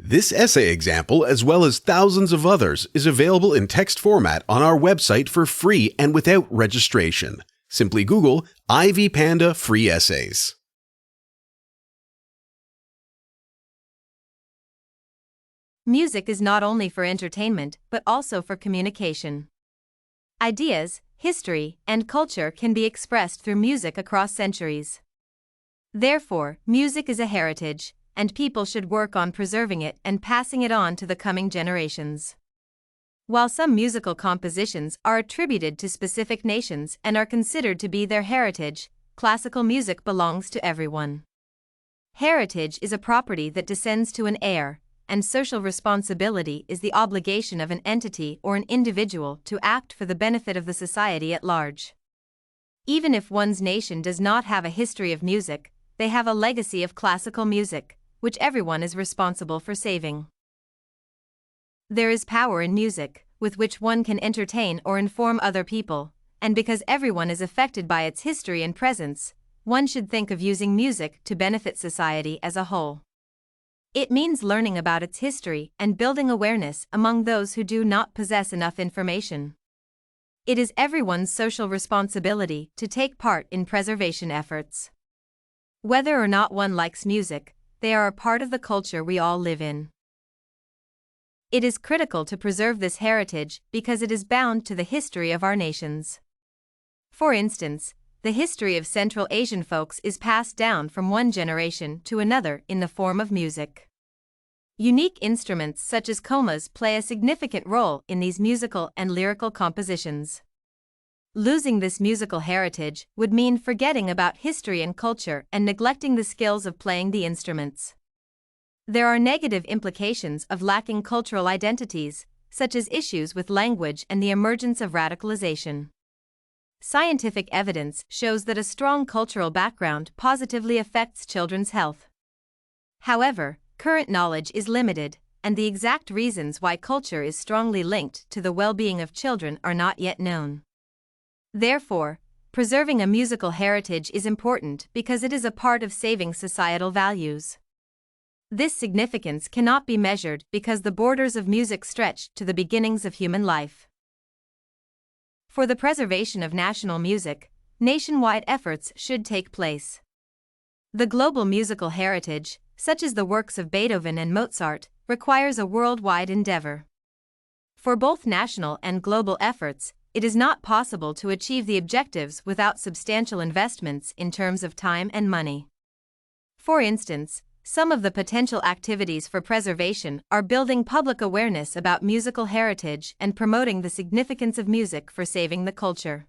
This essay example, as well as thousands of others, is available in text format on our website for free and without registration. Simply Google Ivy Panda Free Essays. Music is not only for entertainment, but also for communication. Ideas, history, and culture can be expressed through music across centuries. Therefore, music is a heritage, and people should work on preserving it and passing it on to the coming generations. While some musical compositions are attributed to specific nations and are considered to be their heritage, classical music belongs to everyone. Heritage is a property that descends to an heir, and social responsibility is the obligation of an entity or an individual to act for the benefit of the society at large. Even if one's nation does not have a history of music, they have a legacy of classical music, which everyone is responsible for saving. There is power in music, with which one can entertain or inform other people, and because everyone is affected by its history and presence, one should think of using music to benefit society as a whole. It means learning about its history and building awareness among those who do not possess enough information. It is everyone's social responsibility to take part in preservation efforts. Whether or not one likes music, they are a part of the culture we all live in. It is critical to preserve this heritage because it is bound to the history of our nations. For instance, the history of Central Asian folks is passed down from one generation to another in the form of music. Unique instruments such as komas play a significant role in these musical and lyrical compositions. Losing this musical heritage would mean forgetting about history and culture and neglecting the skills of playing the instruments. There are negative implications of lacking cultural identities, such as issues with language and the emergence of radicalization. Scientific evidence shows that a strong cultural background positively affects children's health. However, current knowledge is limited, and the exact reasons why culture is strongly linked to the well-being of children are not yet known. Therefore, preserving a musical heritage is important because it is a part of saving societal values. This significance cannot be measured because the borders of music stretch to the beginnings of human life. For the preservation of national music, nationwide efforts should take place. The global musical heritage, such as the works of Beethoven and Mozart, requires a worldwide endeavor. For both national and global efforts, it is not possible to achieve the objectives without substantial investments in terms of time and money. For instance, some of the potential activities for preservation are building public awareness about musical heritage and promoting the significance of music for saving the culture.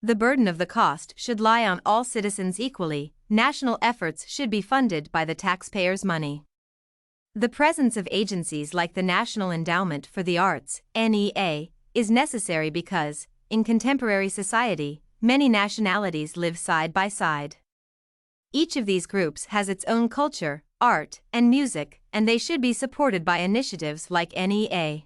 The burden of the cost should lie on all citizens equally. National efforts should be funded by the taxpayers' money. The presence of agencies like the National Endowment for the Arts, NEA, is necessary because, in contemporary society, many nationalities live side by side. Each of these groups has its own culture, art, and music, and they should be supported by initiatives like NEA.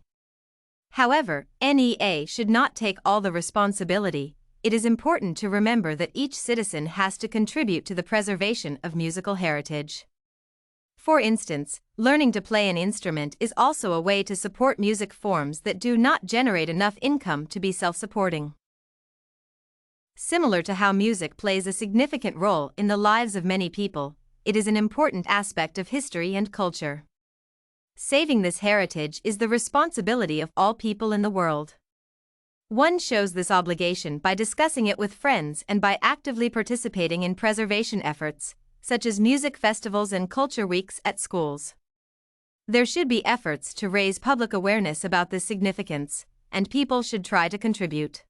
However, NEA should not take all the responsibility. It is important to remember that each citizen has to contribute to the preservation of musical heritage. For instance, learning to play an instrument is also a way to support music forms that do not generate enough income to be self-supporting. Similar to how music plays a significant role in the lives of many people, it is an important aspect of history and culture. Saving this heritage is the responsibility of all people in the world. One shows this obligation by discussing it with friends and by actively participating in preservation efforts, such as music festivals and culture weeks at schools. There should be efforts to raise public awareness about this significance, and people should try to contribute.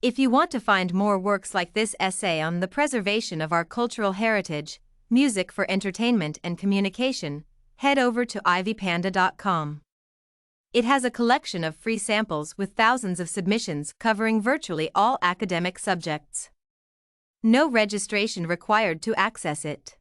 If you want to find more works like this essay on the preservation of our cultural heritage, music for entertainment and communication, head over to ivypanda.com. It has a collection of free samples with thousands of submissions covering virtually all academic subjects. No registration required to access it.